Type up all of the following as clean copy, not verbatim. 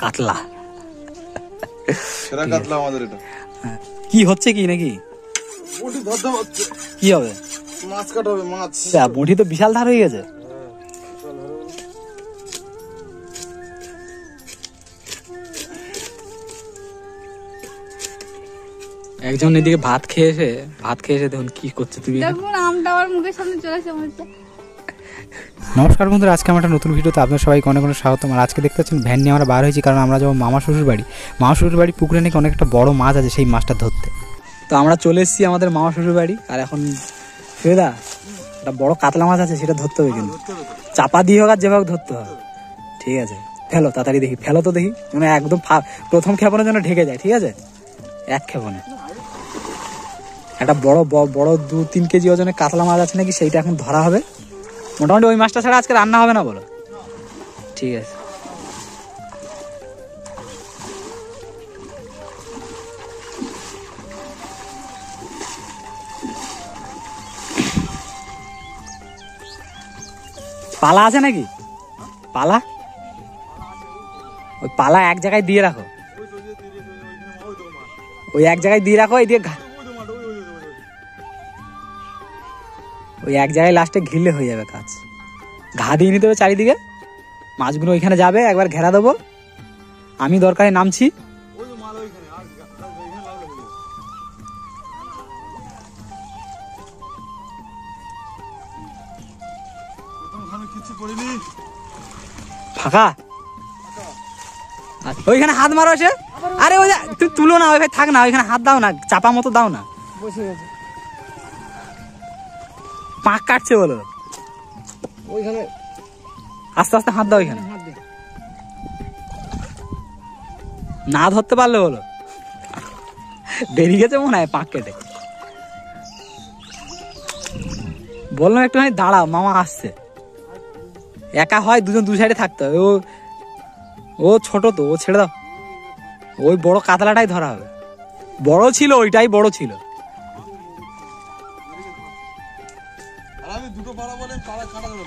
কাতলা কাতলা আমাদের এটা কি হচ্ছে কি নাকি বটি ধরতে হচ্ছে কি হবে মাছ কাটা হবে মাছ বটি তো বিশাল ধার হয়ে গেছে একজন এদিকে ভাত খেয়েছে দেখুন কি করছে তুমি দেখুন আমটা আমার মুখের সামনে চলে এসে বলছে। নমস্কার বন্ধুরা, আজকে আমরা একটা নতুন ভিডিওতে আপনাদের সবাইকে অনেক অনেক স্বাগতম। আর আজকে দেখতে পাচ্ছেন ভ্যান নিয়ে আমরা বার হয়েছি, কারণ আমরা যাবো মামা শ্বশুর বাড়ি পুকুরে নাকি অনেক একটা বড় মাছ আছে, সেই মাছটা ধরতে। তো আমরা চলে এসেছি আমাদের মামা শ্বশুর বাড়ি। আর এখন ফেদা একটা বড় কাতলা মাছ আছে, সেটা ধরতে হবে, কিন্তু চাপা দিয়ে হোক আর যেভাবে ধরতে হবে। ঠিক আছে, ফেলো তাড়াতাড়ি, দেখি ফেলো তো দেখি, মানে একদম প্রথম ক্ষেপণের জন্য ঢেকে যায়। ঠিক আছে, এক ক্ষেপণে একটা বড় বড় 2-3 কেজি ওজনের কাতলা মাছ আছে নাকি, সেইটা এখন ধরা হবে। মোটামুটি ওই মাছটা ছাড়া আজকে রান্না হবে না বলো। ঠিক আছে, পালা আছে নাকি? পালা, ওই পালা এক জায়গায় দিয়ে রাখো, ওই এক জায়গায় দিয়ে রাখো। এদিকে ওই এক জায়গায় লাস্টে ঘিরলে হয়ে যাবে কাজ। ঘা দিয়ে নিতে হবে চারিদিকে, মাছগুলো ওইখানে যাবে, একবার ঘেরা দেবো। আমি দরকারে নামছি। ফাঁকা ওইখানে হাত মারো সে। আরে ওই তুই তুলো না, ওই ভাই থাক না, ওইখানে হাত দাও না, চাপা মতো দাও না। পাক কাটছে বলো, ওইখানে আস্তে আস্তে হাত দাও, ওইখানে না ধরতে পারলে বলো, বেরিয়ে গেছে মনে হয় পাক কেটে। বললাম একটুখানি দাঁড়াও, মামা আসছে। একা হয়, দুজন দু সাইডে থাকতে হবে। ও ছোট তো, ও ছেড়ে দাও। ওই বড় কাতলাটাই ধরা হবে, বড় ছিল, ওইটাই বড় ছিল। দুটো পাড়া বলে পাড়া কাটা দেবো।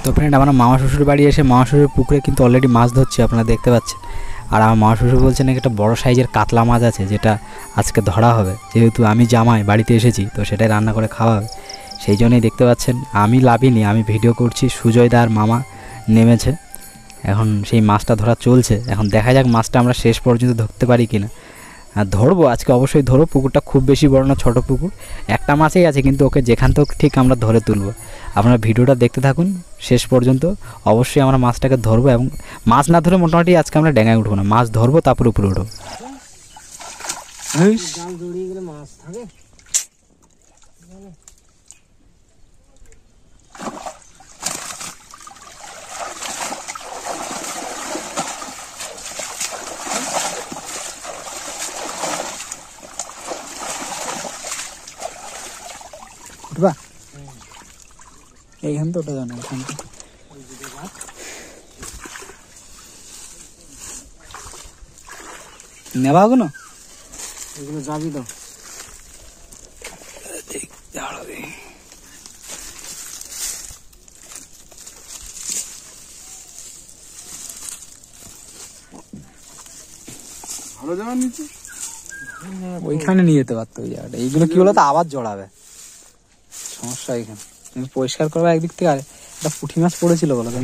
তো ফ্রেন্ড, আমরা মামা শ্বশুর বাড়ি এসে মামা শ্বশুর পুকুরে কিন্তু অলরেডি মাছ ধরছি, আপনারা দেখতে পাচ্ছেন। আর আমার মামা শ্বশুর বলছেন নাকি একটা বড় সাইজের কাতলা মাছ আছে, যেটা আজকে ধরা হবে। যেহেতু আমি জামাই বাড়িতে এসেছি, তো সেটাই রান্না করে খাওয়া হবে। সেই জন্যই দেখতে পাচ্ছেন আমি লাভিনি, আমি ভিডিও করছি। সুজয় দা আর মামা নেমেছে, এখন সেই মাছটা ধরা চলছে। এখন দেখা যাক মাছটা আমরা শেষ পর্যন্ত ধরতে পারি কিনা। আর ধরবো আজকে, অবশ্যই ধরবো। পুকুরটা খুব বেশি বড় না, ছোট পুকুর, একটা মাছই আছে, কিন্তু ওকে যেখান থেকে ঠিক আমরা ধরে তুলবো। আপনারা ভিডিওটা দেখতে থাকুন শেষ পর্যন্ত, অবশ্যই আমরা মাছটাকে ধরবো। এবং মাছ না ধরে মোটামুটি আজকে আমরা ডেঙ্গায় উঠবো না, মাছ ধরবো তারপর উপরে উঠবো। এইখান তো ওটা জানো, এখান তো নেবা কোনো এগুলো যাবি তো দাঁড়াবে। ভালো জায়গা নিচে ওইখানে নিয়ে যেতে পারতো ওই জায়গাটা। এইগুলো কি হলো তো আবার জড়াবে, সমস্যা এখানে। তুমি পরিষ্কার করবে একদিক থেকে। আর একটা পুঁটি মাছ পড়েছিল বলো তো,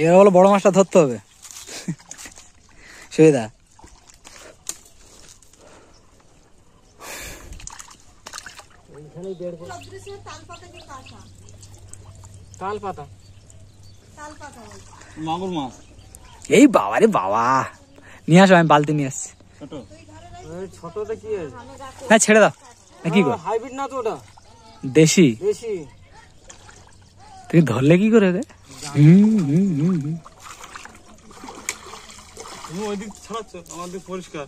এবার বলো বড় মাছটা ধরতে হবে। সুবিধা মাগুর মাছ। এই বাবা রে বাবা, নিয়ে আসো, আমি বালতি নিয়ে আসছি। ছোটটা কি আছে? হ্যাঁ ছেড়ে দাও। কি গো, হাইব্রিড না তো ওটা, দেশি। দেশি। তুমি ধরলে কি করে রে? তুমি ওইদিক ছাড়াচ্ছ, আমাদের পরিষ্কার।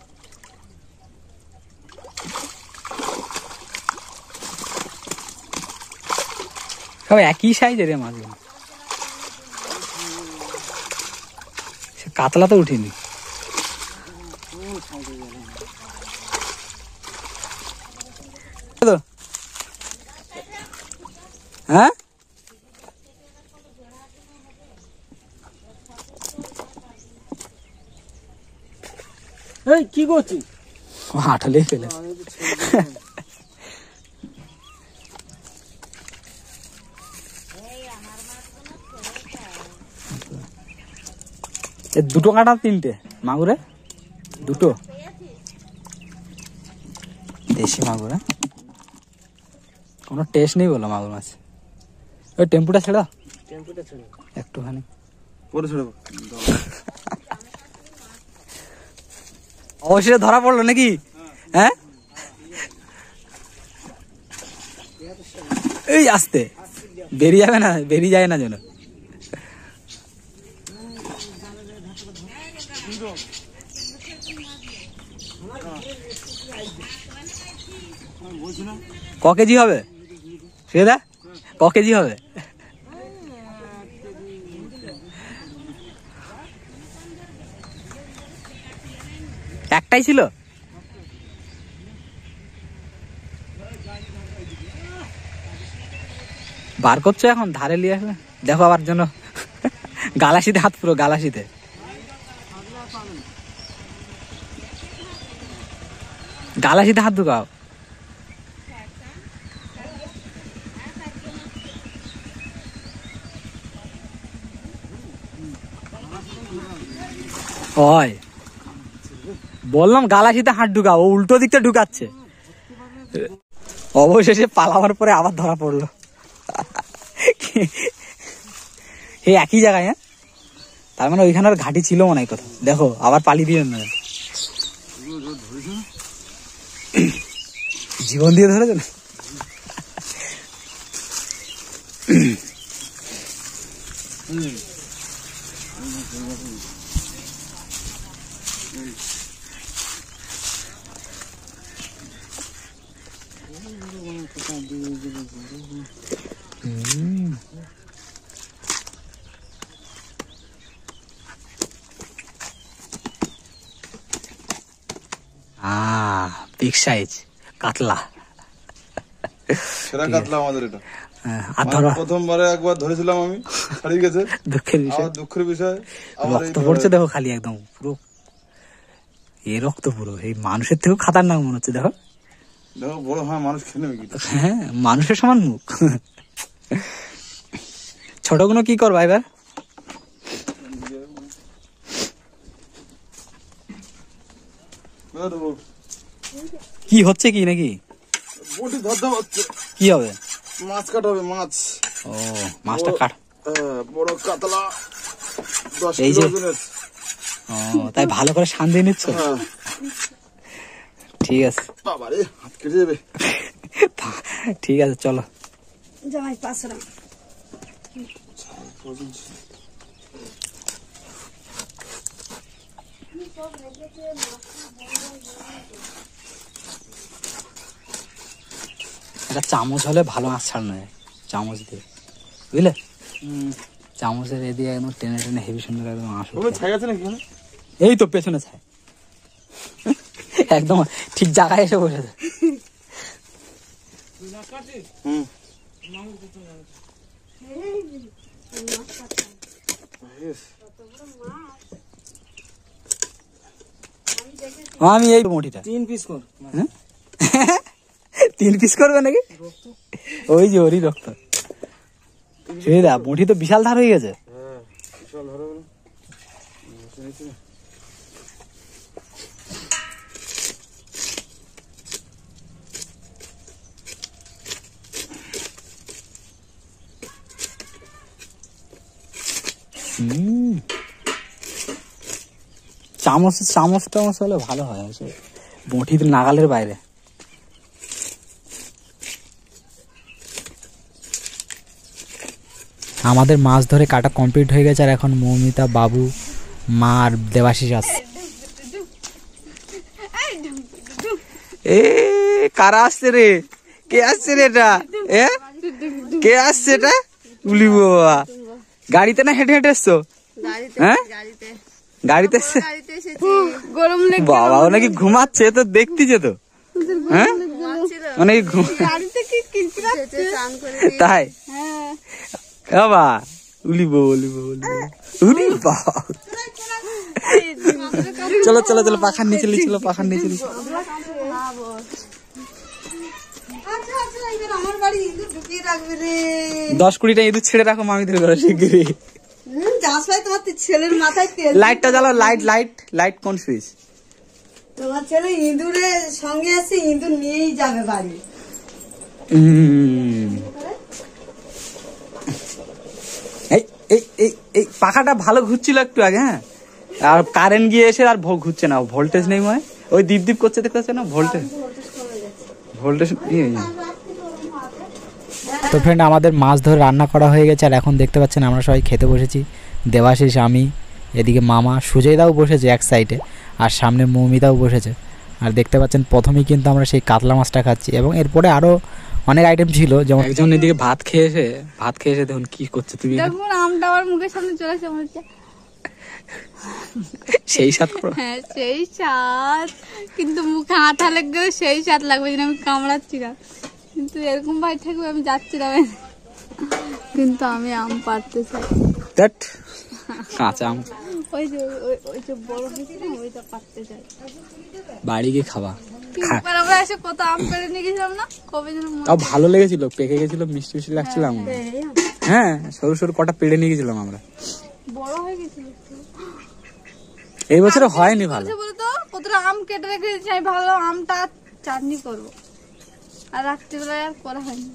সব একই সাইজের রে মাছগুলো। সে কাতলা তো উঠিনি। হ্যাঁ এই কি করছিস? হাঁটালেই ফেলে। দুটো কাটা তিনটে মাগুরে, দুটো দেশি মাগুর। কোনো টেস্ট নেই বলো মাগুর মাছ। ওই টেম্পুটা ছেড়ে দাও একটুখানি। পরে ছেড়ে অবশ্যই ধরা পড়লো নাকি? হ্যাঁ এই আসতে বেরিয়ে যাবে না, বেরিয়ে যায় না যেন। ক কেজি হবে সেটা? ক কেজি হবে? একটাই ছিল? বার করছো এখন? ধারে নিয়ে আসবে দেখো আবার জন্য। গালাসিতে হাত, পুরো গালাসিতে। গালাসিতে হাত ঢুকাও। ওই বললাম গালাসিতে হাত ঢুকাও, ও উল্টো দিকটা ঢুকাচ্ছে। অবশেষে পালাবার পরে আবার ধরা পড়লো। এই একই জায়গায়। হ্যাঁ তার মানে ওইখানে আর ঘাটি ছিল মনে হয় কোথাও। দেখো আবার পালিয়ে দিলেন না। জীবন দিয়ে ধরেছে না। বিগ সাইজ কাতলা। সেরা কাতলা আমাদের এটা। আর ধরো প্রথমবারে একবার ধরেছিলাম আমি, হারিয়ে গেছে। দুঃখের বিষয়, আমার দুঃখের বিষয়। রক্ত পড়ছে দেখো খালি একদম পুরো। এই রক্ত পুরো এই মানুষের থেকেও খাতারনাক মনে হচ্ছে। দেখো দেখো বড় হয় মানুষ খেয়ে নেবে কি? হ্যাঁ মানুষের সমান মুখ। ছোটগুলো কি করবা এবার? কি হচ্ছে কি নাকি? বটি ধরতে হচ্ছে। কি হবে? মাছ কাটা হবে, মাছ। ও মাছটা কাট। বড় কাতলা 10 এই যে। কিলো ওজনের। ও তাই ভালো করে শান দিয়ে নিচ্ছ? হ্যাঁ। ঠিক আছে। বাবারে হাত কেটে যাবে। ঠিক আছে চলো। জামাই 500 টাকা। এটা চামচ হলে ভালো মাছ ছাড়ানো যায়, চামচ দিয়ে বুঝলে? চামচের এ দিয়ে একদম টেনে টেনে হেভি সুন্দর একদম মাছ উঠে। ছাই আছে নাকি? এই তো পেছনে ছাই, একদম ঠিক জায়গায় এসে বসেছে। আমি এই মুঠিটা 3 পিস কর। 3 পিস করবে নাকি? ওই যে ওরই রক্ত। সেটা মুঠি তো বিশাল ধার হয়ে গেছে। চামচ চামচ টামচ হলে ভালো হয়, বঁটি তো নাগালের বাইরে। আমাদের মাছ ধরে কাটা কমপ্লিট হয়ে গেছে, আর এখন মৌমিতা, বাবু, মা আর দেবাশিস আসছে। এ কারা আসছে রে? কে আসছে রে এটা? কে আসছে এটা? উলি বাবা, গাড়িতে না হেঁটে হেঁটে এসছো? হ্যাঁ গাড়িতে এসছে। গরম লেগে বাবা ও নাকি ঘুমাচ্ছে, তো দেখতেছে তো। হ্যাঁ অনেক গাড়িতে কি কিরকিরা তাই হ্যাঁ বাবা, উলি বাবা উলি বাবা উলি বাবা। চলো চলো চলো, পাখার নিচে চলো, পাখার নিচে আচ্ছা আচ্ছা এবার আমার বাড়ি ইঁদুর ঢুকিয়ে রাখবে রে 10-20টা ইঁদুর ছেড়ে রাখো, আমি ধরে করে শিগগিরি। যাস ভাই তোমার ছেলের মাথায় তেল লাইটটা জ্বালাও, লাইট লাইট লাইট কোন সুইচ? তোমার ছেলে ইঁদুরের সঙ্গে আছে, ইঁদুর নিয়েই যাবে বাড়ি এই এই এই এই পাখাটা ভালো ঘুরছিল একটু আগে, হ্যাঁ, আর কারেন্ট গিয়ে এসে আর ঘুরছে না, ভোল্টেজ নেই মনে হয়, ওই দীপ দীপ করছে, দেখতে পাচ্ছ না ভোল্টেজ ভোল্টেজ। তো ফ্রেন্ড, আমাদের মাছ ধরে রান্না করা হয়ে গেছে, আর এখন দেখতে পাচ্ছেন আমরা সবাই খেতে বসেছি। দেবাশিস, আমি, এদিকে মামা, সুজয়দাও বসেছে এক সাইডে, আর সামনে মৌমিতাও বসেছে। আর দেখতে পাচ্ছেন প্রথমেই কিন্তু আমরা সেই কাতলা মাছটা খাচ্ছি, এবং এরপরে আরও অনেক আইটেম ছিল, যেমন একজন এদিকে ভাত খেয়ে এসে দেখুন কি করছে তুমি, দেখুন আমটা আমার মুখের সামনে চলে এসে মনে হচ্ছে সেই সাথ করো। হ্যাঁ সেই স্বাদ, কিন্তু মুখে আঠা লেগে গেলে সেই স্বাদ লাগবে যেন আমি কামড়াচ্ছি না, কিন্তু এরকম ভাই থাকবে আমি যাচ্ছি না, কিন্তু আমি আম পাড়তে চাই। দ্যাট কাঁচা আম ওই যে বড় হয়েছে না ওইটা পাড়তে চাই। বাড়ি গিয়ে খাবা। তিনবার আমরা এসে কত আম পেড়ে নিয়ে গেছিলাম না, কবে যেন তাও ভালো লেগেছিল, পেকে গেছিল, মিষ্টি মিষ্টি লাগছিল আম। হ্যাঁ, সরু সরু কটা পেড়ে নিয়ে গেছিলাম আমরা, বড় হয়ে গেছিল। এই বছর হয়নি ভালো। বলতো কতটা আম কেটে রেখে দিয়েছি, আমি ভালো আমটা চাটনি করবো, আর রাত্রিবেলায় আর করা হয়নি।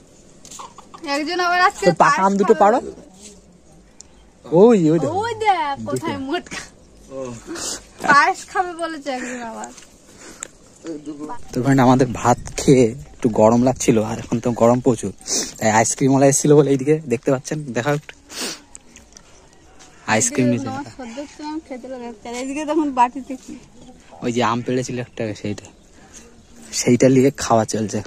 একজন আবার আজকে পাকা আম দুটো পারো, ওই ওই ওই দেখ কোথায় মোটকা পায়েস খাবে বলেছে একজন আবার। তো ফ্রেন্ড, আমাদের ভাত খেয়ে একটু গরম লাগছিল, আর এখন তো গরম প্রচুর, তাই আইসক্রিম ওলা এসেছিল বলে এইদিকে দেখতে পাচ্ছেন, দেখা একটু আইসক্রিম নিয়েছে। খেতে লাগাচ্ছে, এদিকে তখন বাটিতে কি ওই যে আম পেড়েছিল একটা, সেইটা নিয়ে খাওয়া চলছে।